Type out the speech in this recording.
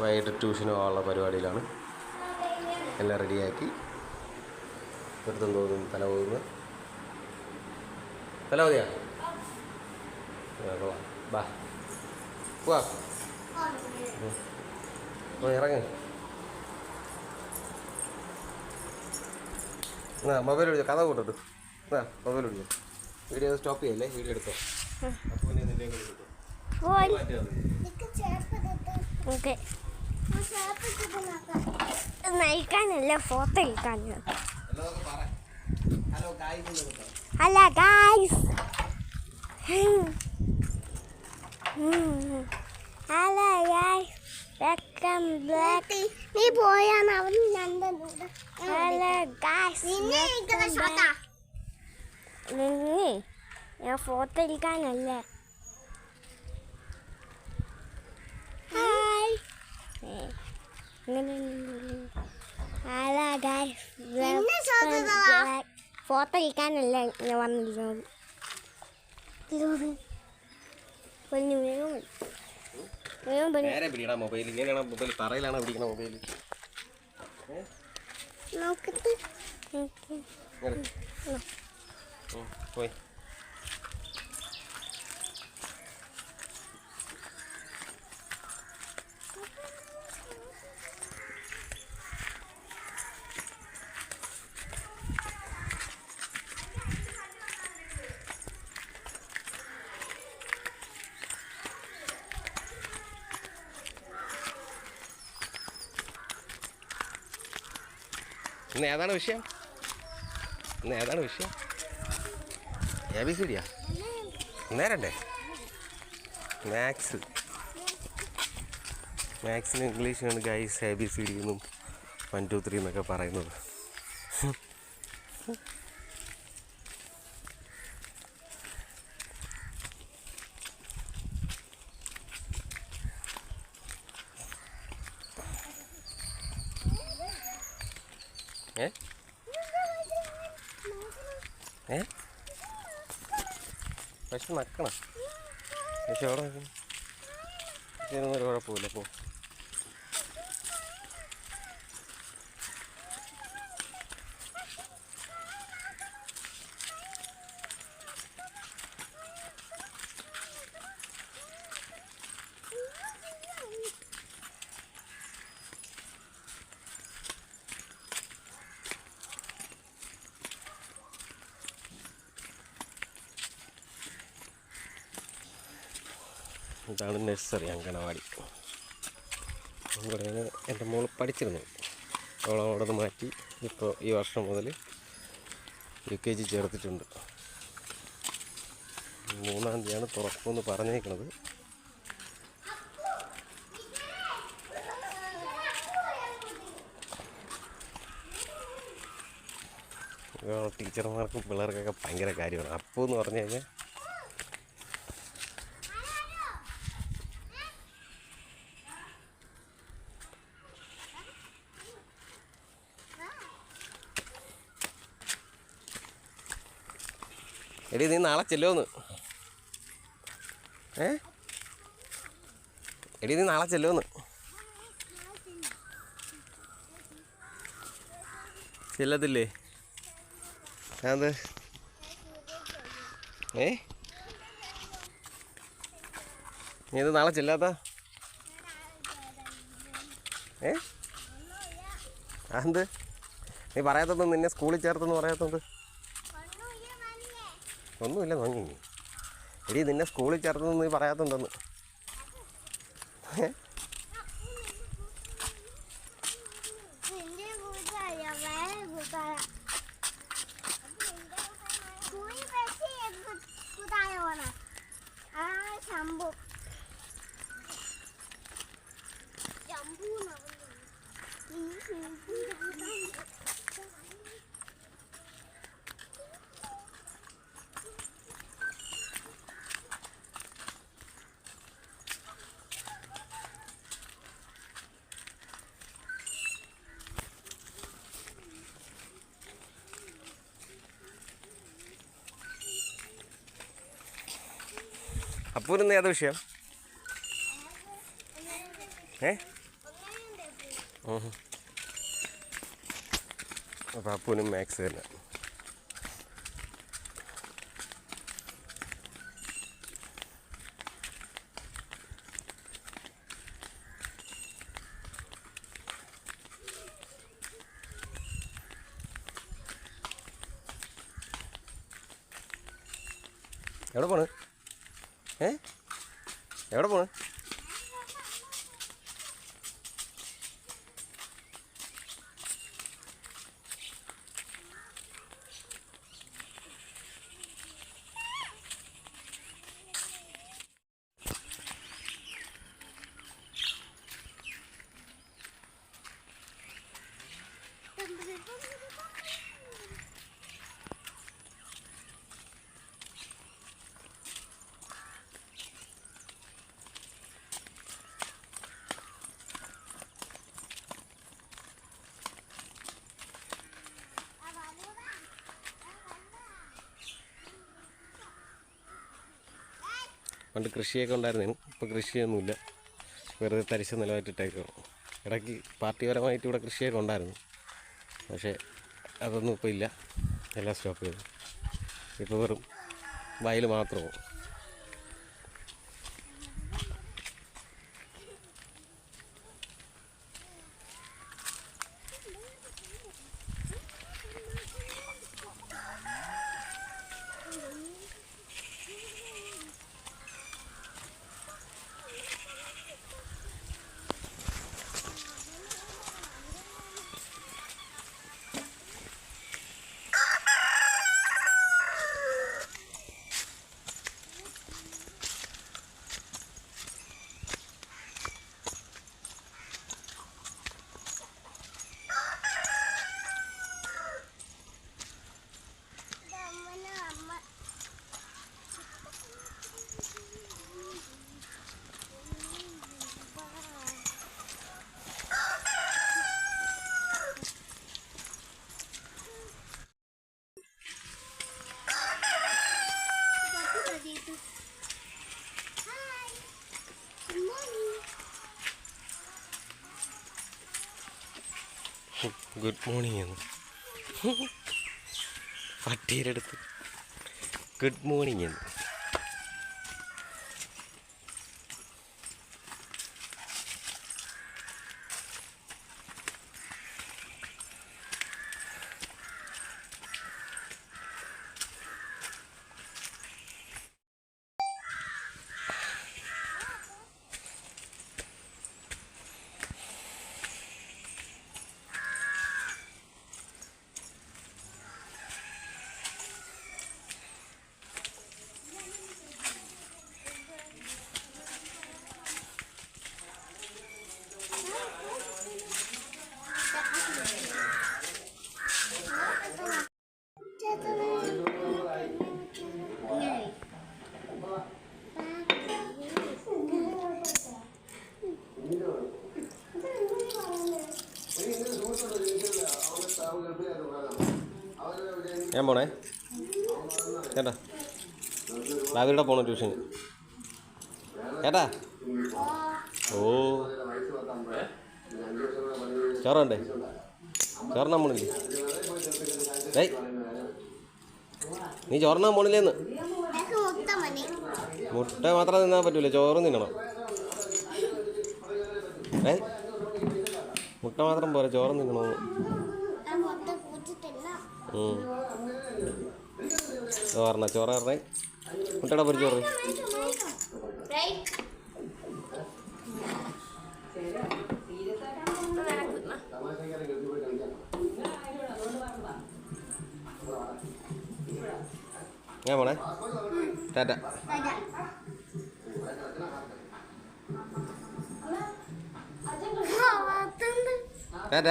വൈകിട്ട് ട്യൂഷന് പോകാനുള്ള പരിപാടിയിലാണ്. എല്ലാം റെഡിയാക്കി നിർത്തും തോന്നും. തല പോകുന്നു. തല മതിയാ? ബാ പോവാ. ഇറങ്ങ്. മൊബൈൽ വിളിച്ചോ, കഥ കൂട്ടു. മൊബൈൽ വിളിച്ചോ. വീഡിയോ സ്റ്റോപ്പ് ചെയ്യല്ലേ, വീഡിയോ എടുത്തോ. അപ്പോൾ നയിക്കാനല്ല, ഫോട്ടോ എടുക്കാൻ. Hello guys, hello guys, welcome back. നീ പോയാണ് അവൻ രണ്ടുണ്ട്. ഹലോ ഗായ്സ്, ഞാൻ ഫോട്ടോ എടുക്കാനല്ല. ഹായ്. ഹലോ ഗായ്സ്, ഫോട്ടോ എടുക്കാനല്ല ഞാൻ വന്നിരിക്കുന്നത്. മൊബൈൽ ഇങ്ങനെയാണ്. മൊബൈൽ തറയിലാണ് പിടിക്കണ മൊബൈൽ. പോയി ഇന്ന് ഏതാണ് വിഷയം? ABCD നേരണ്ടേ? മാത്സിന് ഇംഗ്ലീഷാണ് ഗൈസ് ABCD എന്നും 1 2 3 എന്നൊക്കെ പറയുന്നത്. പക്ഷെ നക്കണം. പക്ഷെ അവിടെ ഒരു കുഴപ്പമില്ല. പോ. ഇതാണ് നഴ്സറി, അങ്കണവാടി. ഇവിടെയാണ് എൻ്റെ മോൾ പഠിച്ചിരുന്നത്. അവളവിടെ നിന്ന് മാറ്റി ഇപ്പോൾ ഈ വർഷം മുതൽ UKG ചേർത്തിട്ടുണ്ട്. 3-ാം തീയതിയാണ് തുറക്കുമെന്ന് പറഞ്ഞേക്കണത്. ടീച്ചർമാർക്കും പിള്ളേർക്കൊക്കെ ഭയങ്കര കാര്യമാണ്. അപ്പോൾ എന്ന് പറഞ്ഞു കഴിഞ്ഞാൽ എടി നീ നാളെ ചെല്ലുമെന്ന്. എടി നീ നാളെ ചെല്ലുമെന്ന്. ചെല്ലത്തില്ലേ? അത് നീ ഇത് നാളെ ചെല്ലാത്ത? അതെന്ത് നീ പറയാത്തത്? നിന്നെ സ്കൂളിൽ ചേർത്തെന്ന് പറയാത്തത്? ഒന്നുമില്ല നോങ്ങി. എടി നിന്നെ സ്കൂളിൽ ചേർത്തെന്ന് നീ പറയാത്തുണ്ടെന്ന്. അപ്പൂരിന്ന് ഏതാ വിഷയം? അപ്പോൾ അപ്പൂനും മാത്സ് തന്നെ. എവിടെ പോണ്? എവിടെ പോണ്? പണ്ട് കൃഷിയൊക്കെ ഉണ്ടായിരുന്നു. ഇപ്പോൾ കൃഷിയൊന്നുമില്ല, വെറുതെ തരിശ നിലമായിട്ടിട്ടേക്കാണ്. ഇടയ്ക്ക് പാർട്ടിപരമായിട്ട് ഇവിടെ കൃഷിയൊക്കെ ഉണ്ടായിരുന്നു, പക്ഷേ അതൊന്നും ഇപ്പോൾ ഇല്ല, എല്ലാം സ്റ്റോപ്പ് ചെയ്തു. ഇപ്പോൾ വെറും വയൽ മാത്രമോ. ഗുഡ് മോർണിംഗ് എന്ന് പട്ടിയുടെ അടുത്ത് ഗുഡ് മോർണിംഗ് എന്ന്. ഞാൻ പോണേ ചേട്ടാ, രാവിലെ പോണോ ട്യൂഷന് ചേട്ടാ? ഓ ചോറുണ്ടേ? ചോറിനാൻ പോണില്ലേ? ഏയ് നീ ചോറിനാൻ പോണില്ലേന്ന്? മുട്ട മാത്രം തിന്നാൻ പറ്റൂല, ചോറും തിന്നണം. മുട്ട മാത്രം പോരാ, ചോറും തിന്നണമെന്ന്. പറഞ്ഞ ചോറ് പറഞ്ഞേ, മുട്ടയുടെ പൊരിച്ച് ചോറ്. ഞാൻ പോണേ, ടാറ്റ. ടാറ്റ.